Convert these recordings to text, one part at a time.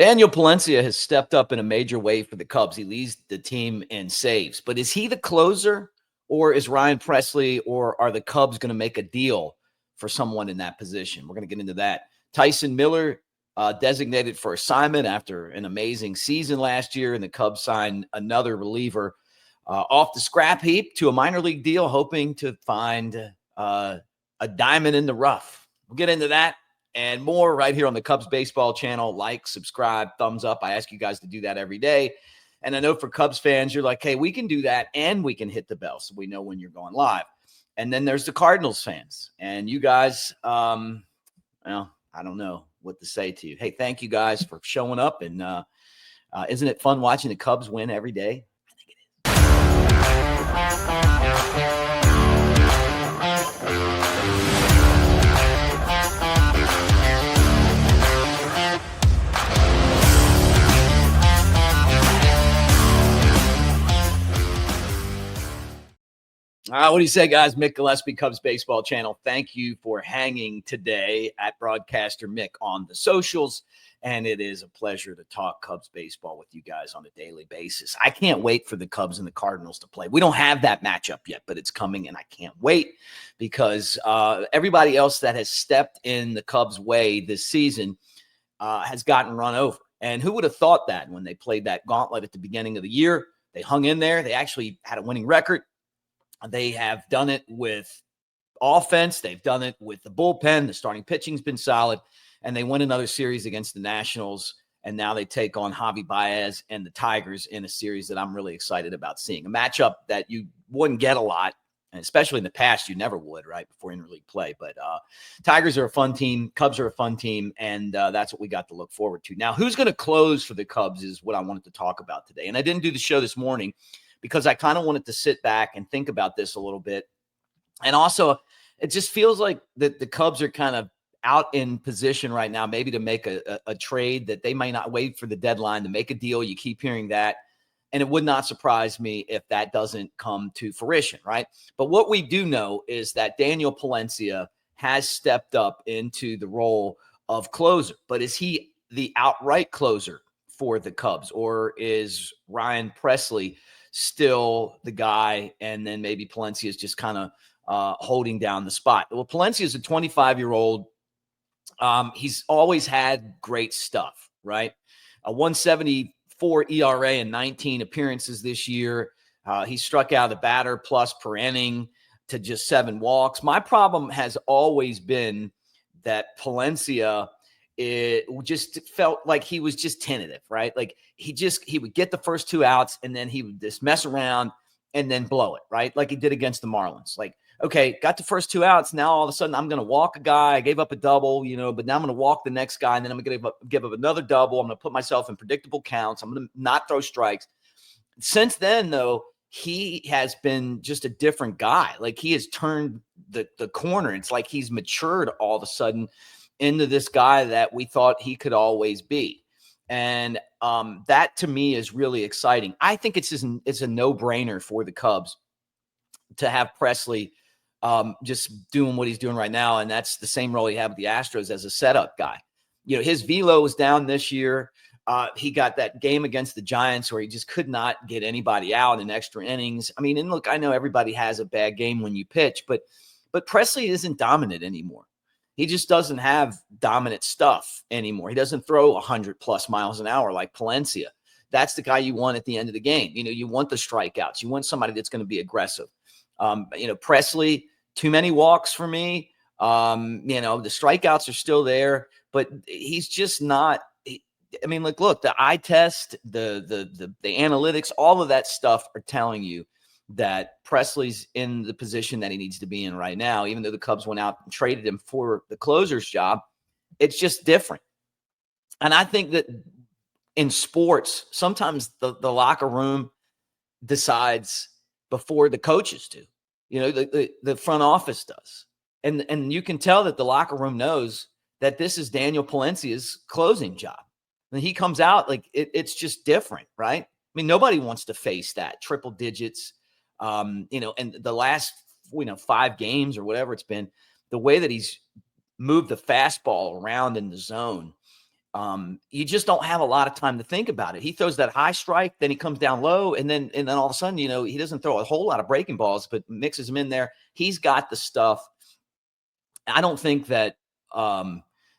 Daniel Palencia has stepped up in a major way for the Cubs. He leads the team in saves. But is he the closer, or is Ryan Presley, or are the Cubs going to make a deal for someone in that position? We're going to get into that. Tyson Miller designated for assignment after an amazing season last year, and the Cubs signed another reliever off the scrap heap to a minor league deal, hoping to find a diamond in the rough. We'll get into that and more right here on the Cubs Baseball channel. Like, subscribe, thumbs up. I ask you guys to do that every day. And I know for Cubs fans, you're like, hey, we can do that and we can hit the bell so we know when you're going live. And then there's the Cardinals fans. And you guys, well, I don't know what to say to you. Hey, thank you guys for showing up. And isn't it fun watching the Cubs win every day? I think it is. What do you say, guys? Mick Gillespie, Cubs Baseball Channel. Thank you for hanging today at Broadcaster Mick on the socials. And it is a pleasure to talk Cubs baseball with you guys on a daily basis. I can't wait for the Cubs and the Cardinals to play. We don't have that matchup yet, but it's coming, and I can't wait because everybody else that has stepped in the Cubs' way this season has gotten run over. And who would have thought that when they played that gauntlet at the beginning of the year? They hung in there. They actually had a winning record. They have done it with offense. They've done it with the bullpen. The starting pitching's been solid, and they win another series against the Nationals. And now they take on Javy, Baez and the Tigers in a series that I'm really excited about seeing. A matchup that you wouldn't get a lot, and especially in the past, you never would, right, before interleague play. But Tigers are a fun team. Cubs are a fun team, and that's what we got to look forward to. Now, who's going to close for the Cubs is what I wanted to talk about today. And I didn't do the show this morning because I kind of wanted to sit back and think about this a little bit. And also, it just feels like that the Cubs are kind of out in position right now, maybe to make a trade that they might not wait for the deadline to make a deal. You keep hearing that. And it would not surprise me if that doesn't come to fruition, right? But what we do know is that Daniel Palencia has stepped up into the role of closer. But is he the outright closer for the Cubs, or is Ryan Presley still the guy, and then maybe Palencia is just kind of holding down the spot? Well, Palencia is a 25-year-old. He's always had great stuff, right? A 174 ERA and 19 appearances this year. He struck out a batter plus per inning to just 7 walks. My problem has always been that Palencia, it just felt like he was just tentative, right? Like he would get the first 2 outs and then he would just mess around and then blow it, right? Like he did against the Marlins. Like, okay, got the first 2 outs. Now all of a sudden I'm going to walk a guy. I gave up a double, but now I'm going to walk the next guy, and then I'm going to give up another double. I'm going to put myself in predictable counts. I'm going to not throw strikes. Since then, though, he has been just a different guy. Like he has turned the corner. It's like he's matured all of a sudden into this guy that we thought he could always be. And that to me is really exciting. I think it's a no-brainer for the Cubs to have Presley just doing what he's doing right now. And that's the same role he had with the Astros as a setup guy. His velo was down this year. He got that game against the Giants where he just could not get anybody out in extra innings. I mean, and look, I know everybody has a bad game when you pitch, but Presley isn't dominant anymore. He just doesn't have dominant stuff anymore. He doesn't throw 100+ miles an hour like Palencia. That's the guy you want at the end of the game. You want the strikeouts. You want somebody that's going to be aggressive. Presley, too many walks for me. The strikeouts are still there, but he's just not. Look, the eye test, the analytics, all of that stuff are telling you that Presley's in the position that he needs to be in right now. Even though the Cubs went out and traded him for the closer's job, it's just different. And I think that in sports, sometimes the locker room decides before the coaches do. The front office does. And you can tell that the locker room knows that this is Daniel Palencia's closing job. And he comes out like it's just different, right? I mean, nobody wants to face that triple digits, and the last, 5 games or whatever it's been, the way that he's moved the fastball around in the zone you just don't have a lot of time to think about it. He throws that high strike, then he comes down low, and then all of a sudden, he doesn't throw a whole lot of breaking balls, but mixes them in there. He's got the stuff. I don't think that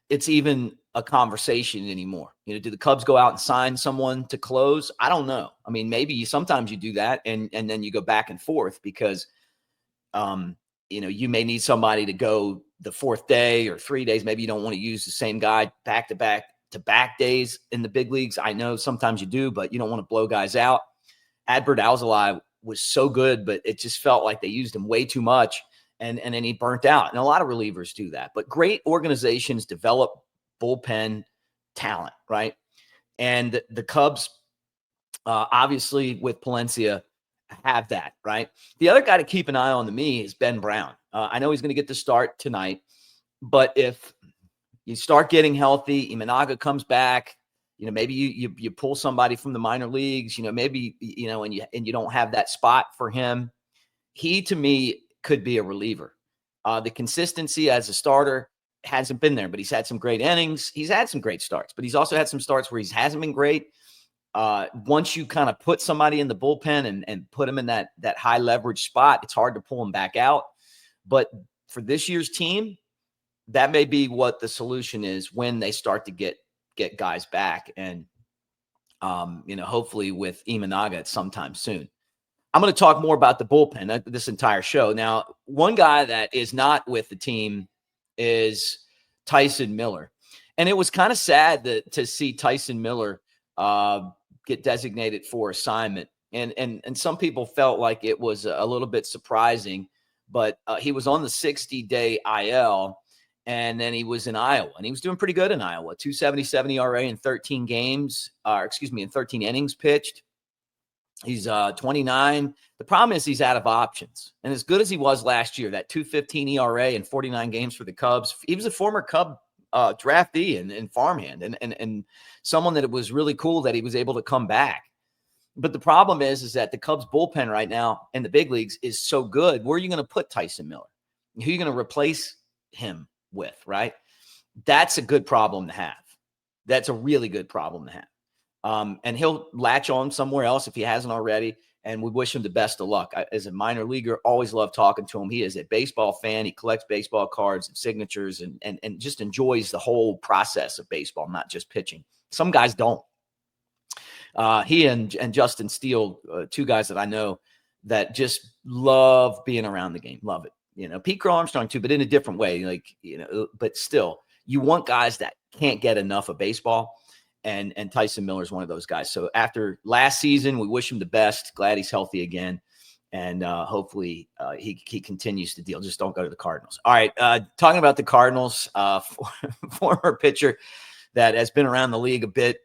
it's even a conversation anymore. Do the Cubs go out and sign someone to close? I don't know. I mean, maybe sometimes you do that, and then you go back and forth because you may need somebody to go the fourth day or 3 days. Maybe you don't want to use the same guy back-to-back days in the big leagues. I know sometimes you do, but you don't want to blow guys out. Adbert Alzolay was so good, but it just felt like they used him way too much, and then he burnt out. And a lot of relievers do that. But great organizations develop bullpen talent, right? And the Cubs, obviously with Palencia, have that, right? The other guy to keep an eye on to me is Ben Brown. I know he's going to get the start tonight, but if you start getting healthy, Imanaga comes back, maybe you pull somebody from the minor leagues, maybe, and you don't have that spot for him. He, to me, could be a reliever. The consistency as a starter hasn't been there, but he's had some great innings. He's had some great starts, but he's also had some starts where he hasn't been great. Once you kind of put somebody in the bullpen and put him in that high leverage spot, it's hard to pull him back out. But for this year's team, that may be what the solution is when they start to get guys back. And, hopefully with Imanaga at sometime soon. I'm going to talk more about the bullpen this entire show. Now, one guy that is not with the team is Tyson Miller. And it was kind of sad to see Tyson Miller get designated for assignment. And some people felt like it was a little bit surprising, but he was on the 60-day IL, and then he was in Iowa, and he was doing pretty good in Iowa. 2.77 ERA in 13 games, in 13 innings pitched. He's 29. The problem is he's out of options. And as good as he was last year, that 2.15 ERA in 49 games for the Cubs, he was a former Cub draftee and farmhand, and someone that it was really cool that he was able to come back. But the problem is that the Cubs bullpen right now in the big leagues is so good. Where are you going to put Tyson Miller? Who are you going to replace him with, right? That's a good problem to have. That's a really good problem to have. And he'll latch on somewhere else if he hasn't already. And we wish him the best of luck. As a minor leaguer, always love talking to him. He is a baseball fan. He collects baseball cards and signatures and just enjoys the whole process of baseball, not just pitching. Some guys don't. He and Justin Steele, two guys that I know that just love being around the game. Love it. Pete Crow Armstrong too, but in a different way. But still, you want guys that can't get enough of baseball. And Tyson Miller is one of those guys. So after last season, we wish him the best. Glad he's healthy again. And hopefully he continues to deal. Just don't go to the Cardinals. All right. Talking about the Cardinals, former pitcher that has been around the league a bit,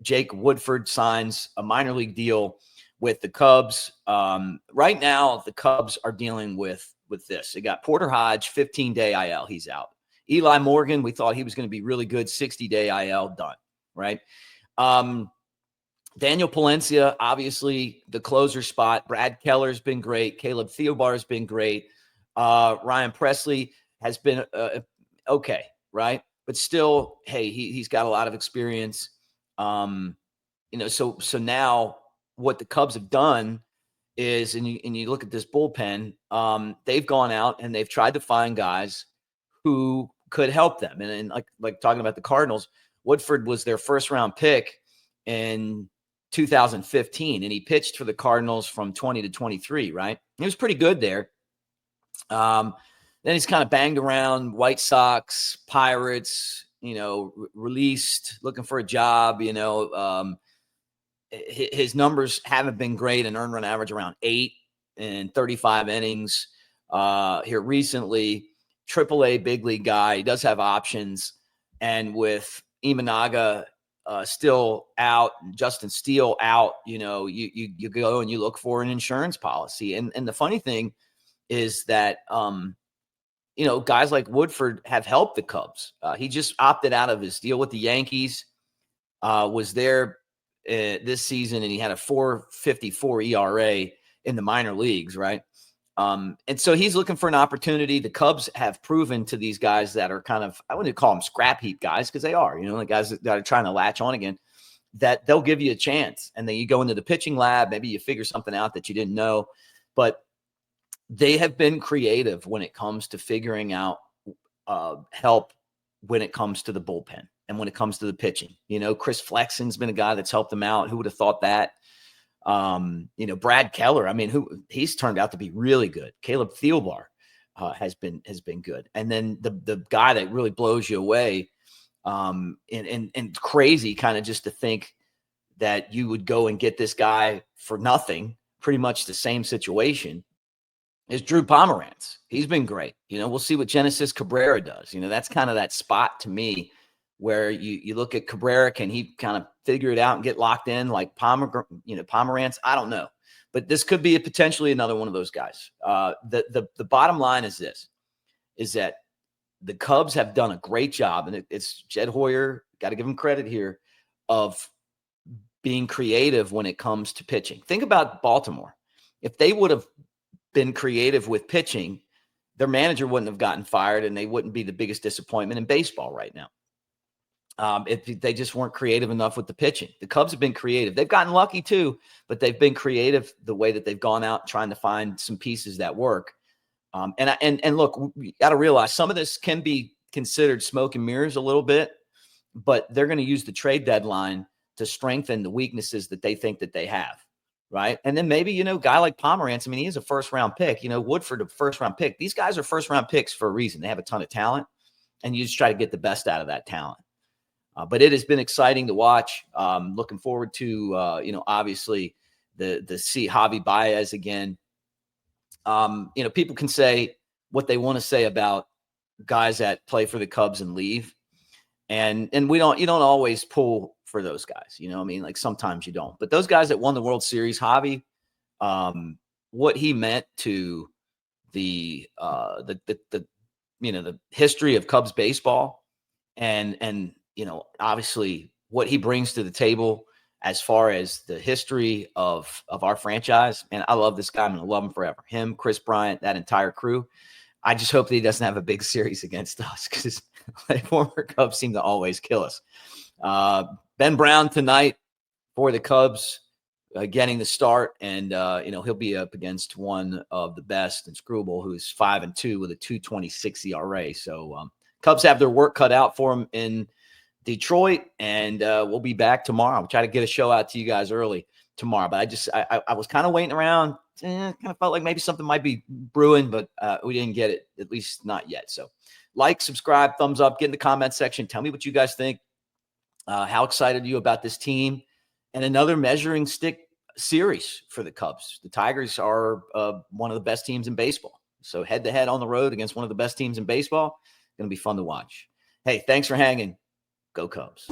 Jake Woodford signs a minor league deal with the Cubs. Right now, the Cubs are dealing with this. They got Porter Hodge, 15-day IL. He's out. Eli Morgan, we thought he was going to be really good. 60-day IL, done. Right. Daniel Palencia, obviously the closer spot. Brad Keller's been great. Caleb Theobar's been great. Ryan Presley has been okay. Right. But still, hey, he's got a lot of experience. So now what the Cubs have done is, and you look at this bullpen, they've gone out and they've tried to find guys who could help them. And like talking about the Cardinals, Woodford was their first round pick in 2015, and he pitched for the Cardinals from 20 to 23, right? He was pretty good there. Then he's kind of banged around White Sox, Pirates, released, looking for a job, his numbers haven't been great, an earned run average around 8 and 35 innings here recently. AAA big league guy. He does have options. And with Imanaga still out, Justin Steele out, you go and you look for an insurance policy. And the funny thing is that, guys like Woodford have helped the Cubs. He just opted out of his deal with the Yankees, was there this season, and he had a 4.54 ERA in the minor leagues, right? And so he's looking for an opportunity. The Cubs have proven to these guys that are kind of, I wouldn't call them scrap heap guys because they are, the guys that are trying to latch on again, that they'll give you a chance. And then you go into the pitching lab, maybe you figure something out that you didn't know. But they have been creative when it comes to figuring out help when it comes to the bullpen and when it comes to the pitching. Chris Flexen's been a guy that's helped them out. Who would have thought that? Brad Keller, he's turned out to be really good. Caleb Thielbar has been good. And then the guy that really blows you away, and crazy kind of just to think that you would go and get this guy for nothing, pretty much the same situation, is Drew Pomeranz. He's been great. We'll see what Genesis Cabrera does. That's kind of that spot to me where you look at Cabrera, can he kind of figure it out and get locked in like Pomeranz? I don't know. But this could be potentially another one of those guys. The bottom line is this, is that the Cubs have done a great job, and it's Jed Hoyer, got to give him credit here, of being creative when it comes to pitching. Think about Baltimore. If they would have been creative with pitching, their manager wouldn't have gotten fired, and they wouldn't be the biggest disappointment in baseball right now. If they just weren't creative enough with the pitching. The Cubs have been creative. They've gotten lucky too, but they've been creative the way that they've gone out trying to find some pieces that work. And look, we got to realize some of this can be considered smoke and mirrors a little bit, but they're going to use the trade deadline to strengthen the weaknesses that they think that they have, right? And then maybe, a guy like Pomeranz, he is a first-round pick. Woodford, a first-round pick. These guys are first-round picks for a reason. They have a ton of talent, and you just try to get the best out of that talent. But it has been exciting to watch. Looking forward to, obviously the see Javy Baez again. People can say what they want to say about guys that play for the Cubs and leave. And you don't always pull for those guys. Like sometimes you don't. But those guys that won the World Series, Javy, what he meant to the history of Cubs baseball and obviously what he brings to the table as far as the history of our franchise. And I love this guy. I'm going to love him forever. Him, Chris Bryant, that entire crew. I just hope that he doesn't have a big series against us because former Cubs seem to always kill us. Ben Brown tonight for the Cubs getting the start. And, he'll be up against one of the best in Screwball, who's 5-2 with a 2.26 ERA. So Cubs have their work cut out for them in Detroit, and we'll be back tomorrow. We'll try to get a show out to you guys early tomorrow, but I was kind of waiting around. Kind of felt like maybe something might be brewing, but we didn't get it, at least not yet. So like, subscribe, thumbs up, get in the comment section. Tell me what you guys think. How excited are you about this team? And another measuring stick series for the Cubs. The Tigers are one of the best teams in baseball. So head-to-head on the road against one of the best teams in baseball. Going to be fun to watch. Hey, thanks for hanging. Go Cubs.